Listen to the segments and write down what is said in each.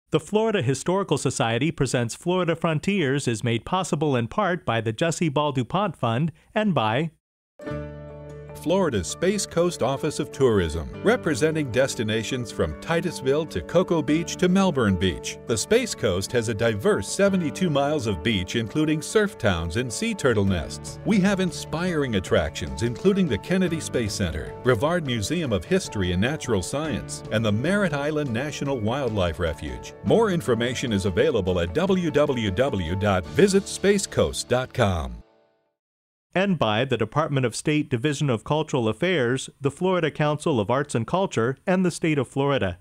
The Florida Historical Society presents Florida Frontiers is made possible in part by the Jessie Ball DuPont Fund and by Florida's Space Coast Office of Tourism, representing destinations from Titusville to Cocoa Beach to Melbourne Beach. The Space Coast has a diverse 72 miles of beach, including surf towns and sea turtle nests. We have inspiring attractions, including the Kennedy Space Center, Brevard Museum of History and Natural Science, and the Merritt Island National Wildlife Refuge. More information is available at www.visitspacecoast.com. and by the Department of State Division of Cultural Affairs, the Florida Council of Arts and Culture, and the state of Florida.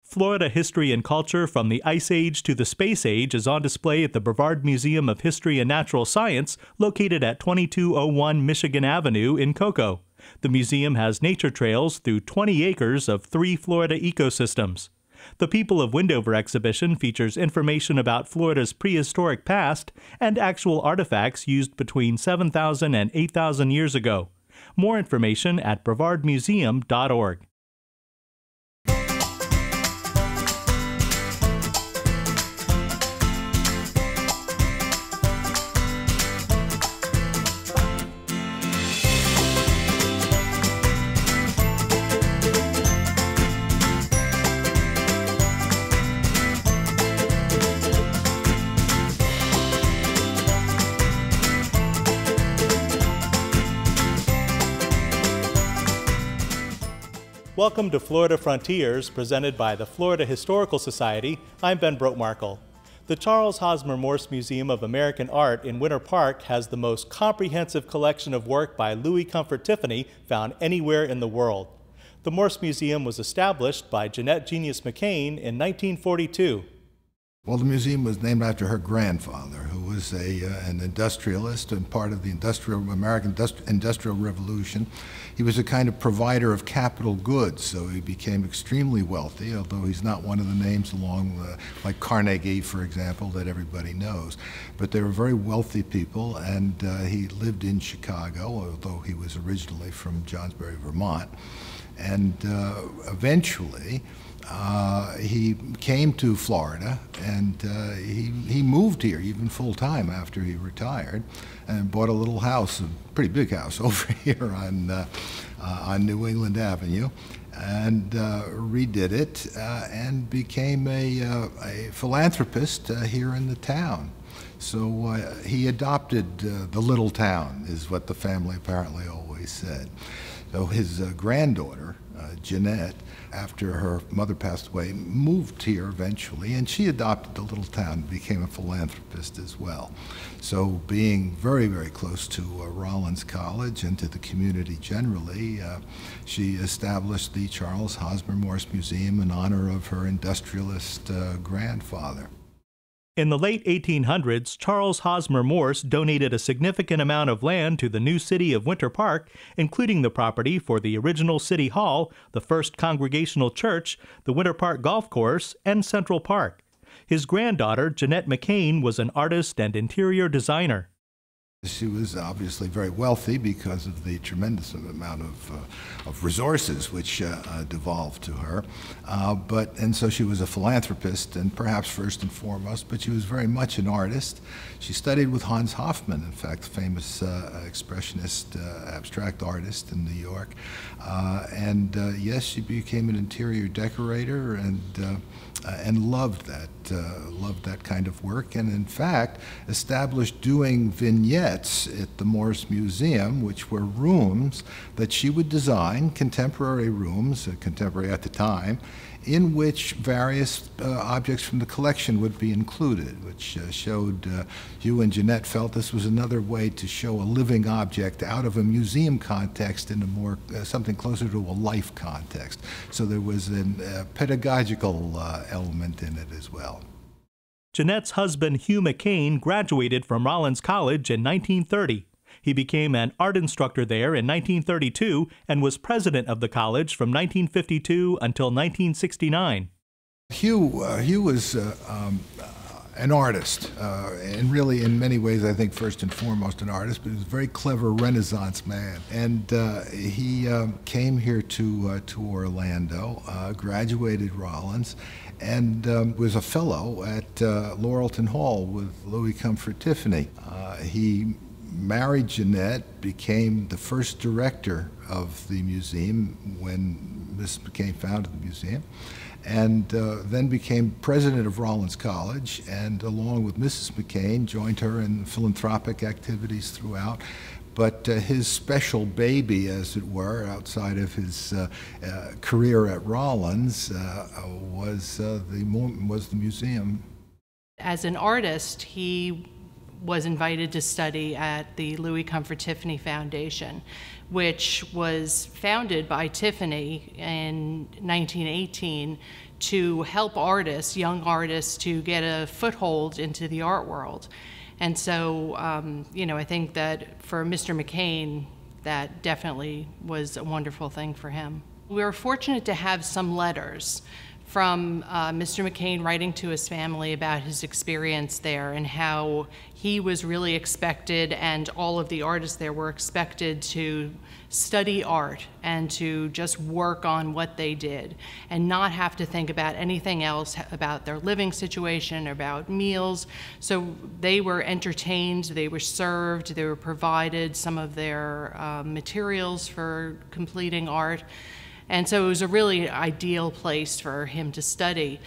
Florida history and culture from the Ice Age to the Space Age is on display at the Brevard Museum of History and Natural Science, located at 2201 Michigan Avenue in Cocoa. The museum has nature trails through 20 acres of 3 Florida ecosystems. The People of Windover exhibition features information about Florida's prehistoric past and actual artifacts used between 7,000 and 8,000 years ago. More information at brevardmuseum.org. Welcome to Florida Frontiers, presented by the Florida Historical Society. I'm Ben Brotemarkle. The Charles Hosmer Morse Museum of American Art in Winter Park has the most comprehensive collection of work by Louis Comfort Tiffany found anywhere in the world. The Morse Museum was established by Jeanette "Genius" McCain in 1942. Well, the museum was named after her grandfather, who was an industrialist and part of the American Industrial Revolution. He was a kind of provider of capital goods, so he became extremely wealthy, although he's not one of the names like Carnegie, for example, that everybody knows. But they were very wealthy people, and he lived in Chicago, although he was originally from Johnsbury, Vermont. And eventually, he came to Florida, and he moved here even full-time after he retired, and bought a little house, a pretty big house, over here on New England Avenue, and redid it, and became a philanthropist here in the town. So he adopted the little town, is what the family apparently always said. So his granddaughter, Jeanette, after her mother passed away, moved here eventually, and she adopted the little town and became a philanthropist as well. So being very, very close to Rollins College and to the community generally, she established the Charles Hosmer Morse Museum in honor of her industrialist grandfather. In the late 1800s, Charles Hosmer Morse donated a significant amount of land to the new city of Winter Park, including the property for the original City Hall, the First Congregational Church, the Winter Park Golf Course, and Central Park. His granddaughter, Jeanette McCain, was an artist and interior designer. She was obviously very wealthy because of the tremendous amount of resources which devolved to her. And so she was a philanthropist, and perhaps first and foremost, but she was very much an artist. She studied with Hans Hofmann, in fact, famous expressionist abstract artist in New York. Yes, she became an interior decorator and loved that kind of work, and in fact established doing vignettes at the Morse Museum, which were rooms that she would design, contemporary rooms, contemporary at the time, in which various objects from the collection would be included, which showed Hugh and Jeanette felt this was another way to show a living object out of a museum context into more something closer to a life context. So there was a pedagogical element in it as well. Jeanette's husband, Hugh McCain, graduated from Rollins College in 1930. He became an art instructor there in 1932 and was president of the college from 1952 until 1969. Hugh was an artist, and really in many ways I think first and foremost an artist, but he was a very clever Renaissance man. And he came here to Orlando, graduated Rollins, and was a fellow at Laurelton Hall with Louis Comfort Tiffany. He married Jeanette, became the first director of the museum when Mrs. McCain founded the museum, and then became president of Rollins College, and along with Mrs. McCain joined her in philanthropic activities throughout. But his special baby, as it were, outside of his career at Rollins, was the museum. As an artist, he was invited to study at the Louis Comfort Tiffany Foundation, which was founded by Tiffany in 1918 to help artists, young artists, to get a foothold into the art world. And so, you know, I think that for Mr. McCain, that definitely was a wonderful thing for him. We were fortunate to have some letters from Mr. McCain writing to his family about his experience there and how he was really expected, and all of the artists there were expected to study art and to just work on what they did and not have to think about anything else, about their living situation, about meals. So they were entertained, they were served, they were provided some of their materials for completing art. And so it was a really ideal place for him to study.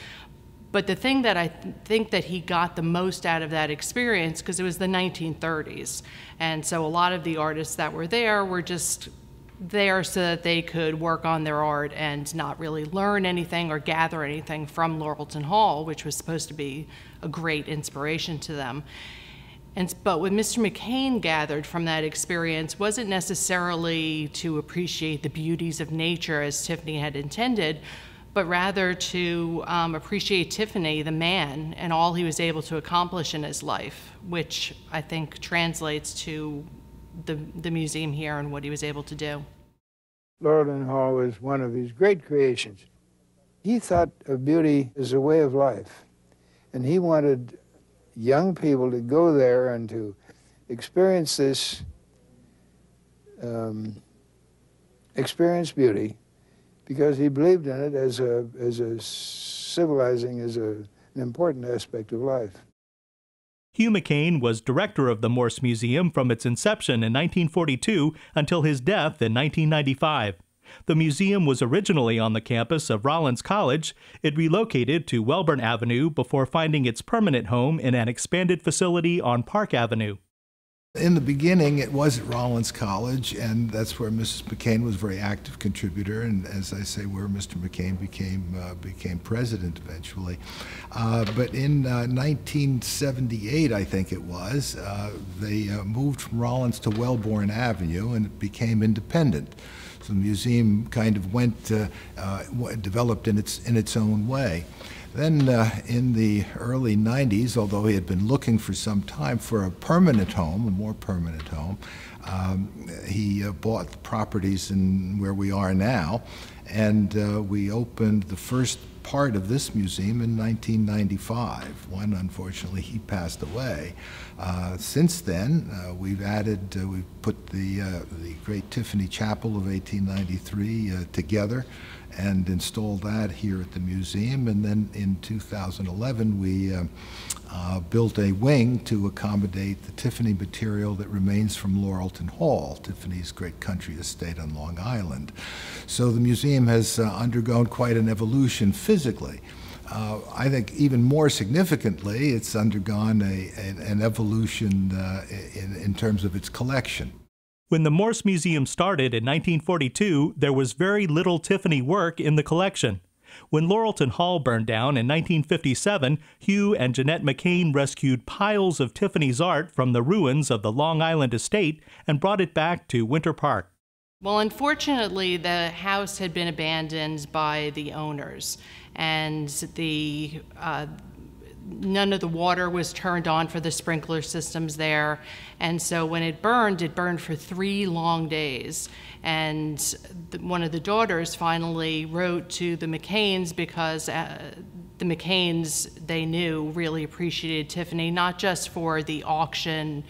But the thing that I think that he got the most out of that experience, because it was the 1930s, and so a lot of the artists that were there were just there so that they could work on their art and not really learn anything or gather anything from Laurelton Hall, which was supposed to be a great inspiration to them. But what Mr. McCain gathered from that experience wasn't necessarily to appreciate the beauties of nature as Tiffany had intended, but rather to appreciate Tiffany, the man, and all he was able to accomplish in his life, which I think translates to the museum here and what he was able to do. Laurelton Hall was one of his great creations. He thought of beauty as a way of life, and he wanted young people to go there and to experience this, experience beauty, because he believed in it as a civilizing, as an important aspect of life. Hugh McCain was director of the Morse Museum from its inception in 1942 until his death in 1995. The museum was originally on the campus of Rollins College. It relocated to Welborn Avenue before finding its permanent home in an expanded facility on Park Avenue. In the beginning, it was at Rollins College, and that's where Mrs. McCain was a very active contributor, and as I say, where Mr. McCain became president eventually. But in 1978, I think it was, they moved from Rollins to Welborn Avenue, and it became independent. So the museum kind of developed in its own way. Then in the early 90s, although he had been looking for some time for a permanent home, a more permanent home, he bought the properties in where we are now, and we opened the first part of this museum in 1995, when unfortunately he passed away. Since then, we've put the great Tiffany Chapel of 1893 together and installed that here at the museum. And then in 2011, we built a wing to accommodate the Tiffany material that remains from Laurelton Hall, Tiffany's great country estate on Long Island. So the museum has undergone quite an evolution physically. I think even more significantly, it's undergone an evolution in terms of its collection. When the Morse Museum started in 1942, there was very little Tiffany work in the collection. When Laurelton Hall burned down in 1957, Hugh and Jeanette McCain rescued piles of Tiffany's art from the ruins of the Long Island estate and brought it back to Winter Park. Well, unfortunately, the house had been abandoned by the owners, and none of the water was turned on for the sprinkler systems there. And so when it burned for 3 long days. And one of the daughters finally wrote to the McCains because the McCains, they knew, really appreciated Tiffany, not just for the auction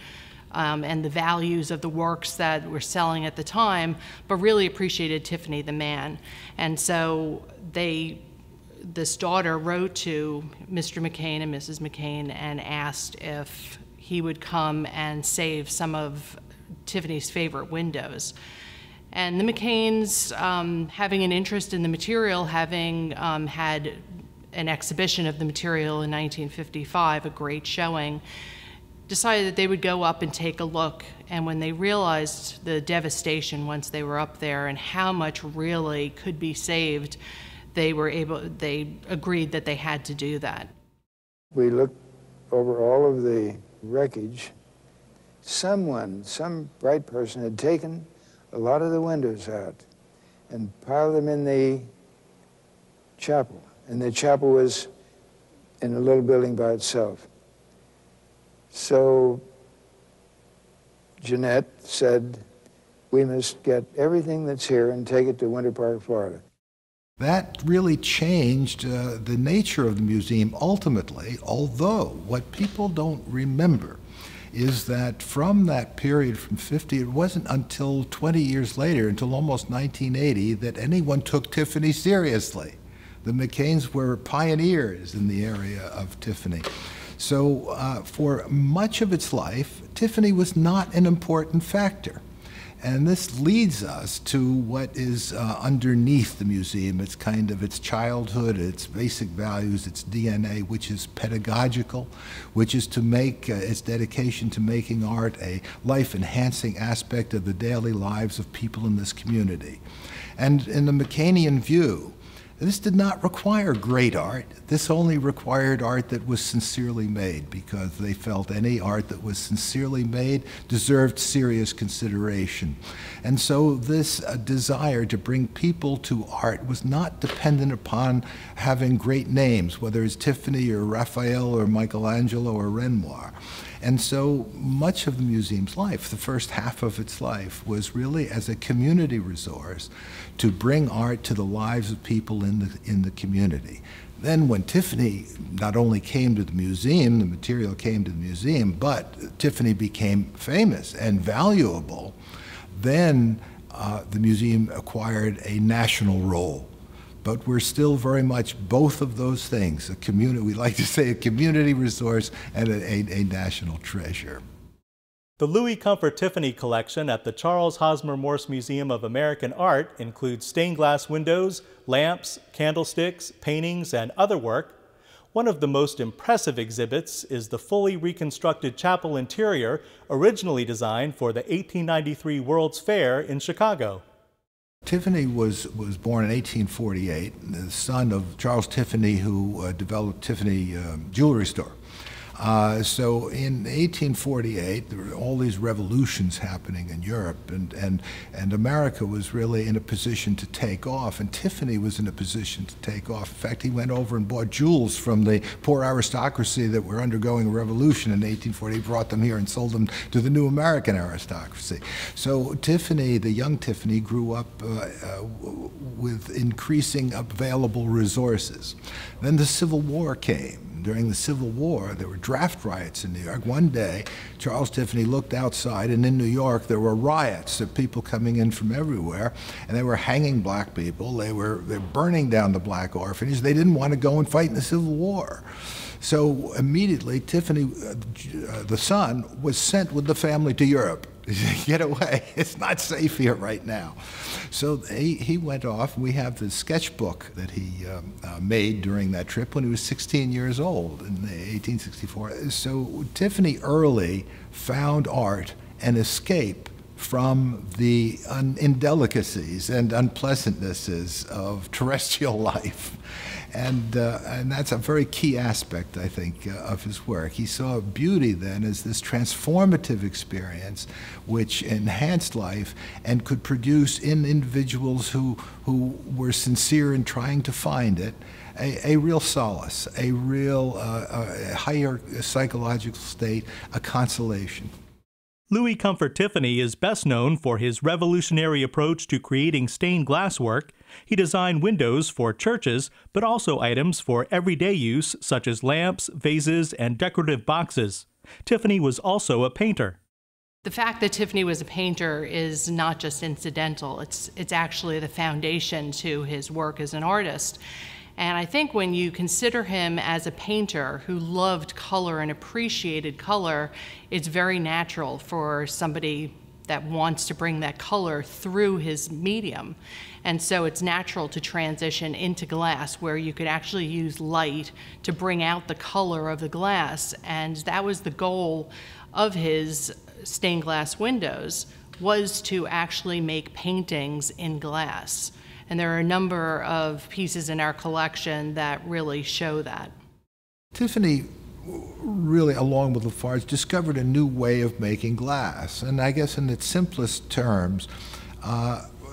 and the values of the works that were selling at the time, but really appreciated Tiffany the man. And so this daughter wrote to Mr. McCain and Mrs. McCain and asked if he would come and save some of Tiffany's favorite windows. And the McCains, having an interest in the material, having had an exhibition of the material in 1955, a great showing, decided that they would go up and take a look. And when they realized the devastation once they were up there and how much really could be saved, they agreed that they had to do that. We looked over all of the wreckage. Some bright person had taken a lot of the windows out and piled them in the chapel. And the chapel was in a little building by itself. So Jeanette said, we must get everything that's here and take it to Winter Park, Florida. That really changed the nature of the museum ultimately, although what people don't remember is that from that period, from 50, it wasn't until 20 years later, until almost 1980, that anyone took Tiffany seriously. The McCains were pioneers in the area of Tiffany. So for much of its life, Tiffany was not an important factor. And this leads us to what is underneath the museum. It's kind of its childhood, its basic values, its DNA, which is pedagogical, which is to make its dedication to making art a life-enhancing aspect of the daily lives of people in this community. And in the McCainian view, this did not require great art. This only required art that was sincerely made, because they felt any art that was sincerely made deserved serious consideration. And so this desire to bring people to art was not dependent upon having great names, whether it's Tiffany or Raphael or Michelangelo or Renoir. And so much of the museum's life, the first half of its life, was really as a community resource to bring art to the lives of people in the community. Then when Tiffany not only came to the museum, the material came to the museum, but Tiffany became famous and valuable, then the museum acquired a national role. But we're still very much both of those things, a community, we like to say a community resource and a national treasure. The Louis Comfort Tiffany collection at the Charles Hosmer Morse Museum of American Art includes stained glass windows, lamps, candlesticks, paintings, and other work. One of the most impressive exhibits is the fully reconstructed chapel interior, originally designed for the 1893 World's Fair in Chicago. Tiffany was born in 1848, the son of Charles Tiffany, who developed Tiffany Jewelry Store. So in 1848, there were all these revolutions happening in Europe, and America was really in a position to take off, and Tiffany was in a position to take off. In fact, he went over and bought jewels from the poor aristocracy that were undergoing a revolution in 1840. He brought them here and sold them to the new American aristocracy. So Tiffany, the young Tiffany, grew up with increasing available resources. Then the Civil War came. During the Civil War, there were draft riots in New York. One day, Charles Tiffany looked outside, and in New York, there were riots of people coming in from everywhere, and they were hanging black people. They were burning down the black orphanage. They didn't want to go and fight in the Civil War. So immediately, Tiffany, the son, was sent with the family to Europe. Get away, it's not safe here right now. So he went off. We have the sketchbook that he made during that trip when he was 16 years old in 1864. So Tiffany early found art an escape from the indelicacies and unpleasantnesses of terrestrial life. And that's a very key aspect, I think, of his work. He saw beauty then as this transformative experience which enhanced life and could produce in individuals who were sincere in trying to find it a real solace, a real higher psychological state, a consolation. Louis Comfort Tiffany is best known for his revolutionary approach to creating stained glass work, He designed windows for churches, but also items for everyday use such as lamps, vases, and decorative boxes. Tiffany was also a painter. The fact that Tiffany was a painter is not just incidental. It's actually the foundation to his work as an artist. And I think when you consider him as a painter who loved color and appreciated color, it's very natural for somebody that wants to bring that color through his medium. And so it's natural to transition into glass where you could actually use light to bring out the color of the glass. And that was the goal of his stained glass windows, was to actually make paintings in glass. And there are a number of pieces in our collection that really show that. Tiffany really, along with Lafarge, discovered a new way of making glass. And I guess in its simplest terms,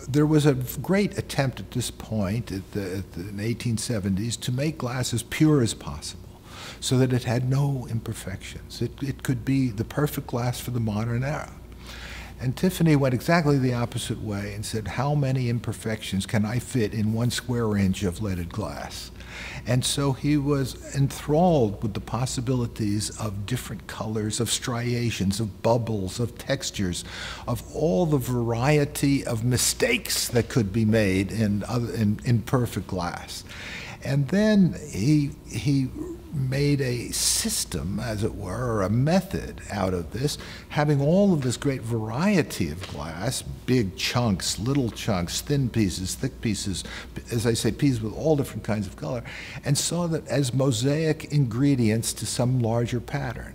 there was a great attempt at this point in the 1870s to make glass as pure as possible, so that it had no imperfections. It could be the perfect glass for the modern era. And Tiffany went exactly the opposite way and said, how many imperfections can I fit in 1 square inch of leaded glass? And so he was enthralled with the possibilities of different colors, of striations, of bubbles, of textures, of all the variety of mistakes that could be made in perfect glass. And then he made a system, as it were, or a method out of this, having all of this great variety of glass, big chunks, little chunks, thin pieces, thick pieces, as I say, pieces with all different kinds of color, and saw that as mosaic ingredients to some larger pattern.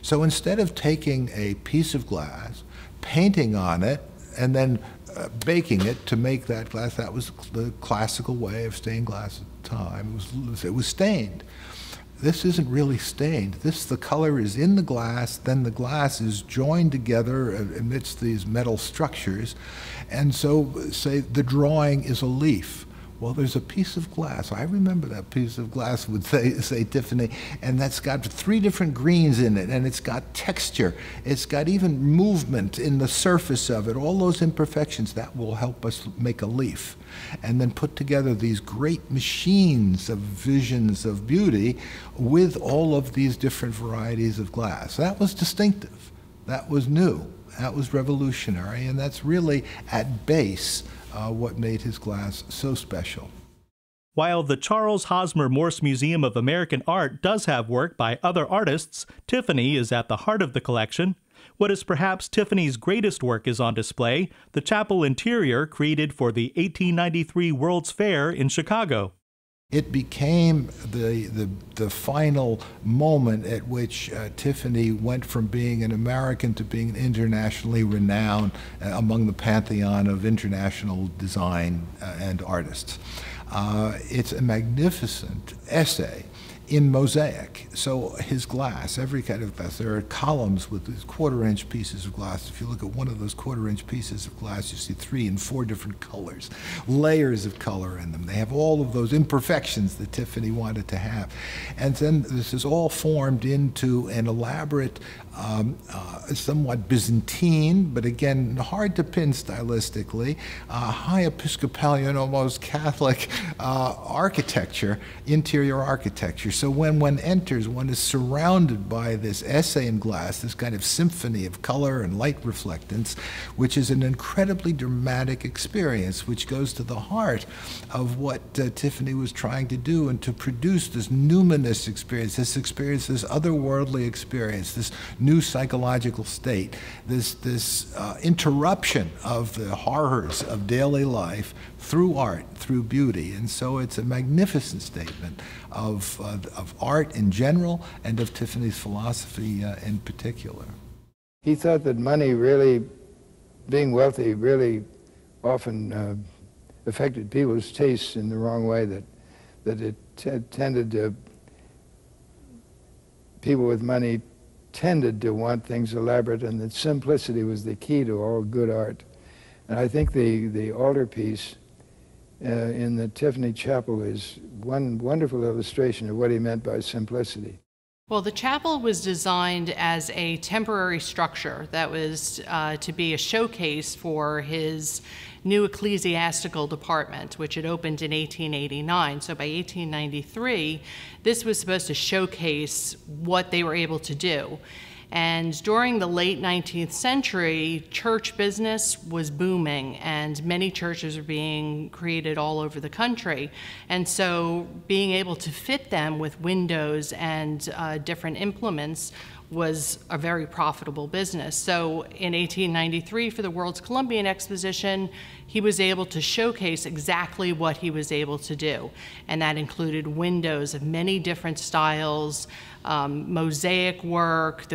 So instead of taking a piece of glass, painting on it, and then baking it to make that glass, that was the classical way of stained glass at the time. It was stained. This isn't really stained. The color is in the glass, then the glass is joined together amidst these metal structures. And so, say, the drawing is a leaf. Well, there's a piece of glass. I remember that piece of glass would say Tiffany, and that's got 3 different greens in it, and it's got texture. It's got even movement in the surface of it. All those imperfections, that will help us make a leaf. And then put together these great machines of visions of beauty with all of these different varieties of glass. That was distinctive. That was new. That was revolutionary, and that's really at base what made his glass so special. While the Charles Hosmer Morse Museum of American Art does have work by other artists, Tiffany is at the heart of the collection. What is perhaps Tiffany's greatest work is on display, the chapel interior created for the 1893 World's Fair in Chicago. It became the final moment at which Tiffany went from being an American to being internationally renowned among the pantheon of international design and artists. It's a magnificent essay in mosaic. So his glass, every kind of glass, there are columns with these 1/4-inch pieces of glass. If you look at one of those 1/4-inch pieces of glass, you see 3 and 4 different colors, layers of color in them. They have all of those imperfections that Tiffany wanted to have. And then this is all formed into an elaborate, somewhat Byzantine, but again, hard to pin stylistically, high Episcopalian, almost Catholic architecture, interior architecture. So when one enters, one is surrounded by this essay in glass, this kind of symphony of color and light reflectance, which is an incredibly dramatic experience, which goes to the heart of what Tiffany was trying to do, and to produce this numinous experience, this otherworldly experience, this new psychological state, this interruption of the horrors of daily life through art, through beauty. And so it's a magnificent statement of art in general and of Tiffany's philosophy in particular. He thought that money really, being wealthy, really often affected people's tastes in the wrong way, that it tended to, people with money tended to want things elaborate, and that simplicity was the key to all good art. And I think the altarpiece in the Tiffany Chapel is one wonderful illustration of what he meant by simplicity. Well, the chapel was designed as a temporary structure that was to be a showcase for his new ecclesiastical department, which had opened in 1889. So by 1893, this was supposed to showcase what they were able to do. And during the late 19th century, church business was booming, and many churches were being created all over the country. And so being able to fit them with windows and different implements was a very profitable business. So in 1893, for the World's Columbian Exposition, he was able to showcase exactly what he was able to do. And that included windows of many different styles, mosaic work,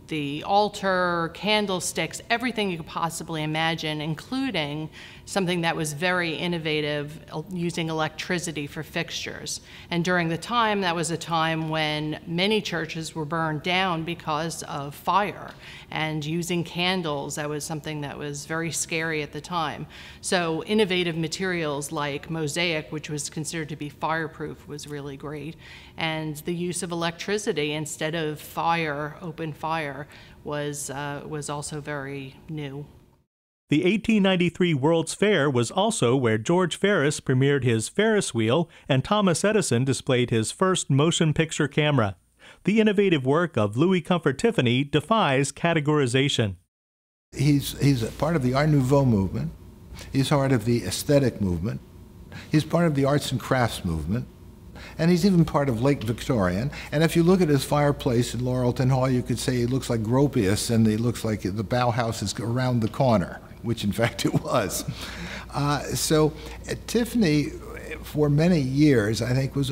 the altar, candlesticks, everything you could possibly imagine, including something that was very innovative, using electricity for fixtures. And during the time, that was a time when many churches were burned down because of fire. And using candles, that was something that was very scary at the time. So innovative materials like mosaic, which was considered to be fireproof, was really great. And the use of electricity instead of fire, open fire, was also very new. The 1893 World's Fair was also where George Ferris premiered his Ferris wheel and Thomas Edison displayed his first motion picture camera. The innovative work of Louis Comfort Tiffany defies categorization. He's a part of the Art Nouveau movement. He's part of the aesthetic movement. He's part of the arts and crafts movement. And he's even part of late Victorian. And if you look at his fireplace in Laurelton Hall, you could say he looks like Gropius, and he looks like the Bauhaus is around the corner, which in fact it was. So Tiffany, for many years, I think, was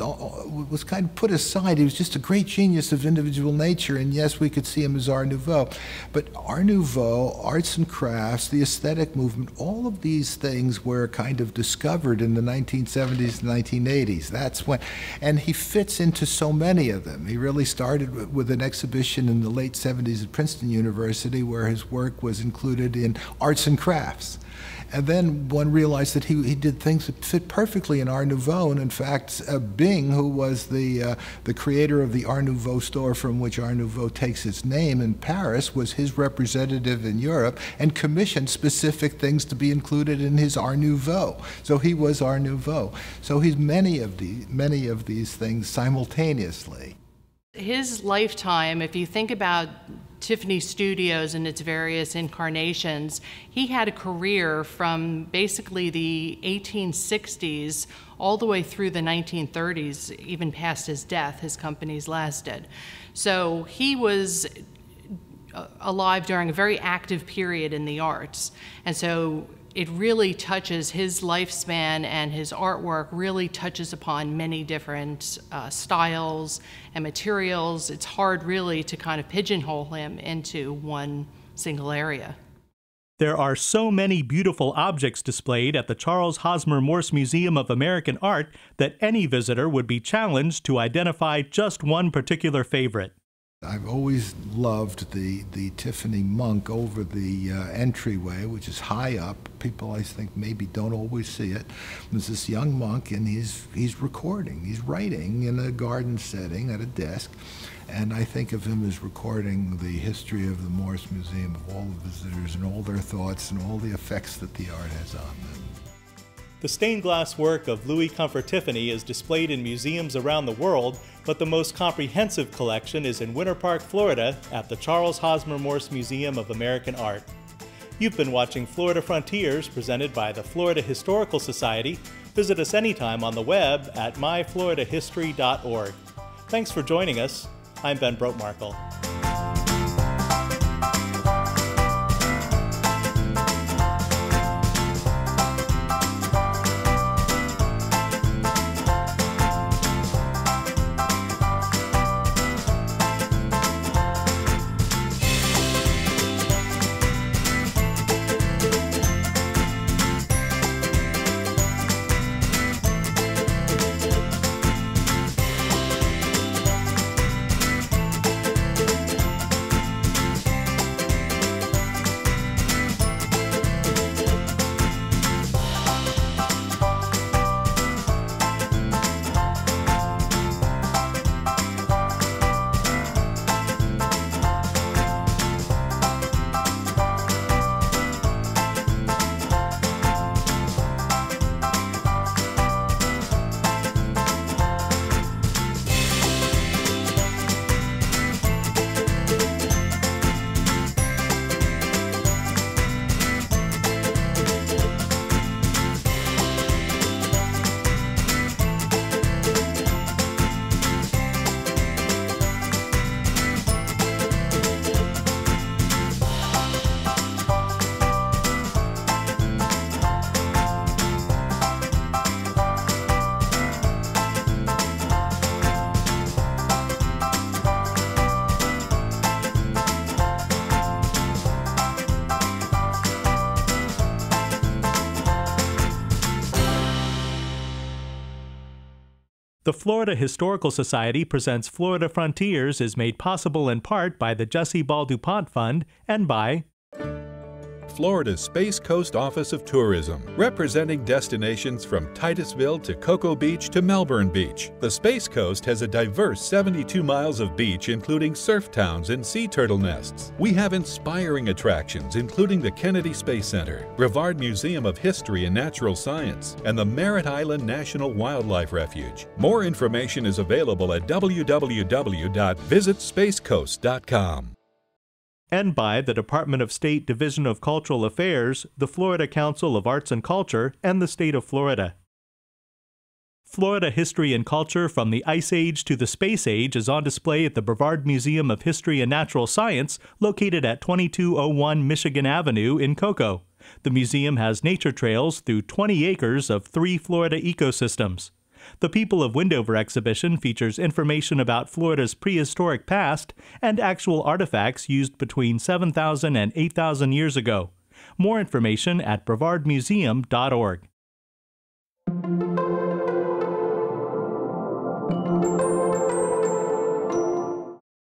kind of put aside. He was just a great genius of individual nature, and yes, we could see him as Art Nouveau. But Art Nouveau, arts and crafts, the aesthetic movement, all of these things were kind of discovered in the 1970s and 1980s. That's when, and he fits into so many of them. He really started with an exhibition in the late 70s at Princeton University where his work was included in arts and crafts. And then one realized that he did things that fit perfectly in Art Nouveau. And in fact, Bing, who was the creator of the Art Nouveau store from which Art Nouveau takes its name in Paris, was his representative in Europe and commissioned specific things to be included in his Art Nouveau. So he was Art Nouveau. So he's many of these things simultaneously. His lifetime, if you think about Tiffany Studios and its various incarnations, he had a career from basically the 1860s all the way through the 1930s, even past his death. His companies lasted. So he was alive during a very active period in the arts. And so it really touches his lifespan, and his artwork really touches upon many different styles and materials. It's hard really to kind of pigeonhole him into one single area. There are so many beautiful objects displayed at the Charles Hosmer Morse Museum of American Art that any visitor would be challenged to identify just one particular favorite. I've always loved the Tiffany Monk over the entryway, which is high up. People, I think, maybe don't always see it. There's this young monk, and he's recording. He's writing in a garden setting at a desk. And I think of him as recording the history of the Morse Museum, of all the visitors and all their thoughts and all the effects that the art has on them. The stained glass work of Louis Comfort Tiffany is displayed in museums around the world, but the most comprehensive collection is in Winter Park, Florida, at the Charles Hosmer Morse Museum of American Art. You've been watching Florida Frontiers, presented by the Florida Historical Society. Visit us anytime on the web at myfloridahistory.org. Thanks for joining us. I'm Ben Brotemarkle. The Florida Historical Society presents Florida Frontiers is made possible in part by the Jessie Ball DuPont Fund and by Florida's Space Coast Office of Tourism, representing destinations from Titusville to Cocoa Beach to Melbourne Beach. The Space Coast has a diverse 72 miles of beach, including surf towns and sea turtle nests. We have inspiring attractions, including the Kennedy Space Center, Brevard Museum of History and Natural Science, and the Merritt Island National Wildlife Refuge. More information is available at www.visitspacecoast.com. And by the Department of State Division of Cultural Affairs, the Florida Council of Arts and Culture, and the state of Florida. Florida history and culture from the Ice Age to the Space Age is on display at the Brevard Museum of History and Natural Science, located at 2201 Michigan Avenue in Cocoa. The museum has nature trails through 20 acres of 3 Florida ecosystems. The People of Windover exhibition features information about Florida's prehistoric past and actual artifacts used between 7,000 and 8,000 years ago. More information at brevardmuseum.org.